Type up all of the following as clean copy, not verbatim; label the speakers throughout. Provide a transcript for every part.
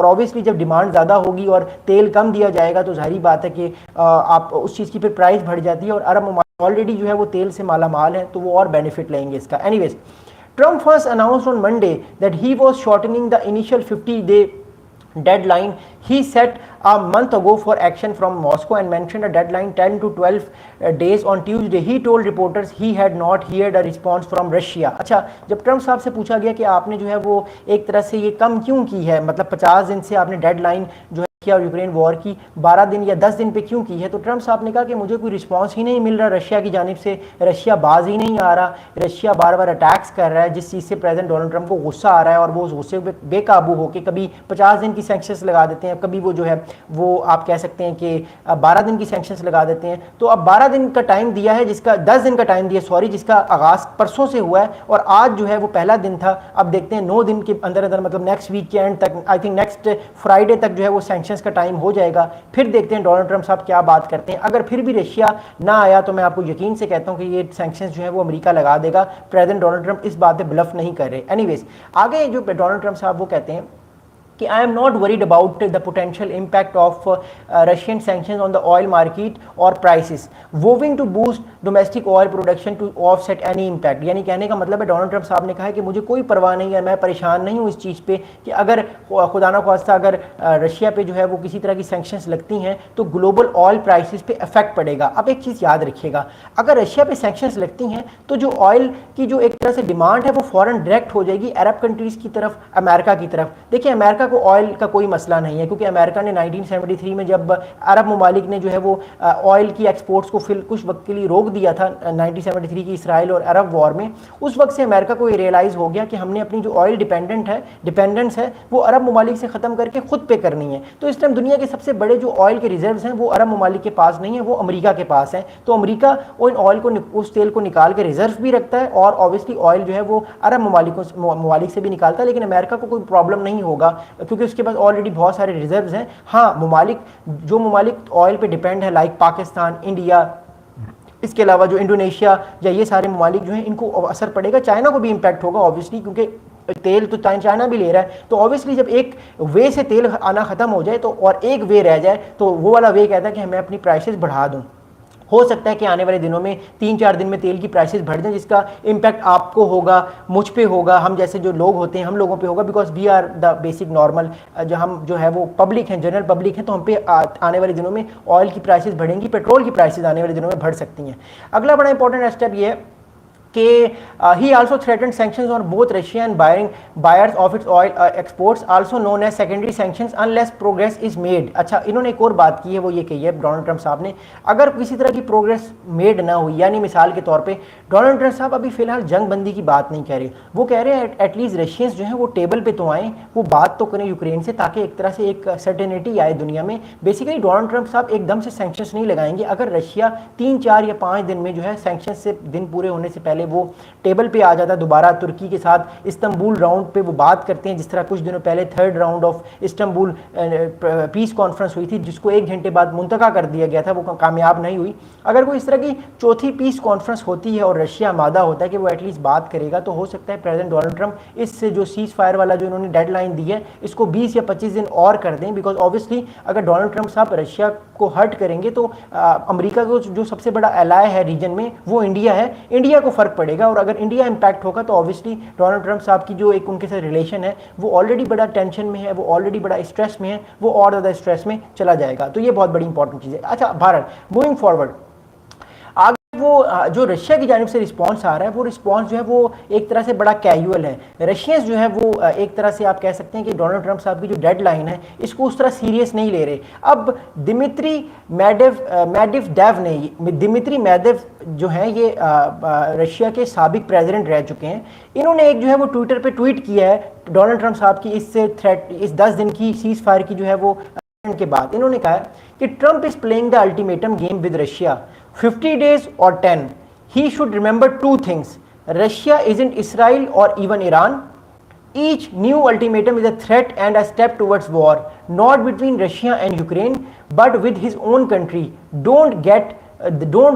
Speaker 1: और ऑब्वियसली जब डिमांड ज़्यादा होगी और तेल कम दिया जाएगा तो जाहिर बात है कि आप उस चीज़ की फिर प्राइस बढ़ जाती है, और अरब ममालिक ऑलरेडी जो है वो तेल से माला माल है तो वो और बेनिफिट लेंगे इसका। Anyways, Trump first announced on Monday that he was shortening the initial 50-day deadline he set a month ago for action from Moscow and mentioned a deadline 10 to 12 days on Tuesday. He told reporters he had not heard a response from Russia. अच्छा, जब Trump साहब से पूछा गया कि आपने जो है वो एक तरह से ये कम क्यों की है, मतलब 50 दिन से आपने डेडलाइन जो रशिया और यूक्रेन वॉर की 12 दिन या 10 दिन पे क्यों की है, तो ट्रंप साहब ने कहा कि मुझे कोई रिस्पांस ही नहीं मिल रहा रशिया की जानिब से, रशिया बाज ही नहीं आ रहा, रशिया बार बार अटैक्स कर रहा है, जिस चीज़ से प्रेसिडेंट डोनाल्ड ट्रंप को गुस्सा आ रहा है और वो उस गुस्से पे बेकाबू होकर कभी 50 दिन की सैंक्शंस लगा देते हैं, कभी वो जो है वो आप कह सकते हैं कि 12 दिन की सैंक्शंस लगा देते हैं। तो अब 12 दिन का टाइम दिया है, जिसका 10 दिन का टाइम दिया सॉरी, जिसका आगाज़ परसों से हुआ है और आज जो है वो पहला दिन था। अब देखते हैं 9 दिन के अंदर अंदर, मतलब नेक्स्ट वीक के एंड तक, आई थिंक नेक्स्ट फ्राइडे तक जो है वो सैंक्शंस का टाइम हो जाएगा। फिर देखते हैं डोनाल्ड ट्रंप साहब क्या बात करते हैं। अगर फिर भी रशिया ना आया तो मैं आपको यकीन से कहता हूं कि ये सैंक्शंस जो है वो अमेरिका लगा देगा। प्रेसिडेंट डोनाल्ड ट्रंप इस बात पे ब्लफ नहीं कर रहे। एनीवेज, आगे जो डोनाल्ड ट्रंप साहब वो कहते हैं कि I am not worried about the potential impact of Russian sanctions on the oil market और prices vowing to boost domestic oil production to offset any impact. यानी कहने का मतलब है डोनाल्ड ट्रंप साहब ने कहा है कि मुझे कोई परवाह नहीं है, मैं परेशान नहीं हूँ इस चीज़ पे कि अगर खुदा ना ख्वास्ता अगर रशिया पे जो है वो किसी तरह की सैंक्शंस लगती हैं तो ग्लोबल ऑयल प्राइसेस पे इफेक्ट पड़ेगा। अब एक चीज़ याद रखिएगा, अगर रशिया पे सैंक्शंस लगती हैं तो जो ऑयल की जो एक तरह से डिमांड है वो फ़ौरन डायरेक्ट हो जाएगी अरब कंट्रीज़ की तरफ, अमेरिका की तरफ। देखिए, अमेरिका को ऑयल का कोई मसला नहीं है क्योंकि अमेरिका ने 1973 में जब अरब ममालिक ने जो है वो ऑयल की एक्सपोर्ट्स को फिर कुछ वक्त के लिए रोक दिया था 1973 की इसराइल और अरब वॉर में, उस वक्त से अमेरिका को ये रियलाइज़ हो गया कि हमने अपनी जो ऑयल डिपेंडेंस है वो अरब ममालिक से ख़त्म करके खुद पे करनी है। तो इस टाइम दुनिया के सबसे बड़े जो ऑयल के रिजर्व्स हैं वो अरब ममालिक के पास नहीं है, वो अमेरिका के पास है। तो अमेरिका उन ऑयल को, उस तेल को निकाल के रिजर्व भी रखता है और ऑब्वियसली ऑयल जो है वो अरब ममालिक से भी निकालता है, लेकिन अमेरिका को कोई प्रॉब्लम नहीं होगा क्योंकि उसके पास ऑलरेडी बहुत सारे रिजर्व्स हैं। हाँ, जो ममालिक ऑयल पे डिपेंड है लाइक पाकिस्तान, इंडिया, इसके अलावा जो इंडोनेशिया या ये सारे ममालिक जो हैं इनको असर पड़ेगा। चाइना को भी इम्पैक्ट होगा ऑब्वियसली, क्योंकि तेल तो चाइना भी ले रहा है। तो ऑब्वियसली जब एक वे से तेल आना ख़त्म हो जाए तो और एक वे रह जाए तो वो वाला वे कहता है कि मैं अपनी प्राइसेस बढ़ा दूँ। हो सकता है कि आने वाले दिनों में 3-4 दिन में तेल की प्राइसेस बढ़ जाए, जिसका इम्पैक्ट आपको होगा, मुझ पे होगा, हम जैसे जो लोग होते हैं हम लोगों पे होगा, because we are the basic normal, जो है वो पब्लिक हैं, जनरल पब्लिक हैं। तो हम पे आने वाले दिनों में ऑयल की प्राइसेस बढ़ेंगी, पेट्रोल की प्राइसेस आने वाले दिनों में बढ़ सकती हैं। अगला बड़ा इंपॉर्टेंट स्टेप ये है कि he also threatened sanctions on both Russia and buyers of its oil exports, also known as secondary sanctions, unless progress is made। अच्छा, इन्होंने एक और बात की है, वो ये कही है डोनाल्ड ट्रंप साहब ने, अगर किसी तरह की प्रोग्रेस मेड ना हुई, यानी मिसाल के तौर पे डोनाल्ड ट्रंप साहब अभी फिलहाल जंग बंदी की बात नहीं कह रहे, वो कह रहे हैं एटलीस्ट रशियंस जो हैं वो टेबल पे तो आएँ, वो बात तो करें यूक्रेन से, ताकि एक तरह से एक सर्टेनिटी आए दुनिया में। बेसिकली डोनाल्ड ट्रंप साहब एकदम से सैंक्शंस नहीं लगाएंगे। अगर रशिया 3-4 या 5 दिन में जो है सैंक्शंस से दिन पूरे होने से पहले वो टेबल पे आ जाता, दोबारा तुर्की के साथ इस्तांबुल राउंड पे वो बात करते हैं, जिस तरह कुछ दिनों पहले 3rd round of Istanbul piece conference हुई थी, जिसको 1 घंटे बाद मुंतका कर दिया गया था, वो कामयाब नहीं हुई। अगर कोई इस तरह की चौथी पीस कॉन्फ्रेंस होती है और रशिया आमादा होता है कि वो एटलीस्ट बात करेगा, तो हो सकता है प्रेसिडेंट डोनाल्ड ट्रंप इससे जो सीज फायर वाला जो इन्होंने डेडलाइन दी है इसको 20 या 25 दिन और कर दें, बिकॉज ऑब्वियसली अगर डोनाल्ड ट्रंप साहब रशिया को हर्ट करेंगे तो अमेरिका को जो सबसे बड़ा एलाय है रीजन में वो इंडिया है, इंडिया को फर्क पड़ेगा। और अगर इंडिया इंपैक्ट होगा तो ऑब्वियसली डोनाल्ड ट्रंप साहब की जो एक उनके साथ रिलेशन है वो ऑलरेडी बड़ा टेंशन में है, वो ऑलरेडी बड़ा स्ट्रेस में है, वो और ज़्यादा स्ट्रेस में चला जाएगा। तो ये बहुत बड़ी इंपॉर्टेंट चीज़ है। अच्छा, भारत मूविंग फॉरवर्ड, आगे वो जो रशिया की जानिब से रिस्पांस आ रहा है वो रिस्पांस जो है वो एक तरह से बड़ा कैजुअल है। रशियंस जो है वो एक तरह से आप कह सकते हैं कि डोनाल्ड ट्रंप साहब की जो डेडलाइन है इसको उस तरह सीरियस नहीं ले रहे। अब दिमित्री मेदवेदेव जो हैं ये रशिया के साबिक प्रेसिडेंट रह चुके हैं। इन्होंने एक जो है वो ट्विटर पे ट्वीट किया है डोनाल्ड ट्रंप साहब की इस 10 दिन की सीज फायर की जो है वो के बाद। इन्होंने कहा कि Trump is playing the ultimatum game with Russia 50 days or 10. He should remember 2 things. Russia isn't Israel or even Iran. Each new ultimatum is a threat and a step towards war, not between Russia and Ukraine, but with his own country. Don't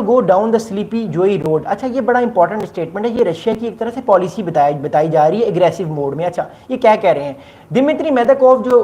Speaker 1: go down the sleepy joy road. अच्छा, ये बड़ा important statement है। ये Russia की एक तरह से policy बताई जा रही है एग्रेसिव मोड में। अच्छा, ये क्या कह रहे हैं? दिमित्री मेदवेदेव जो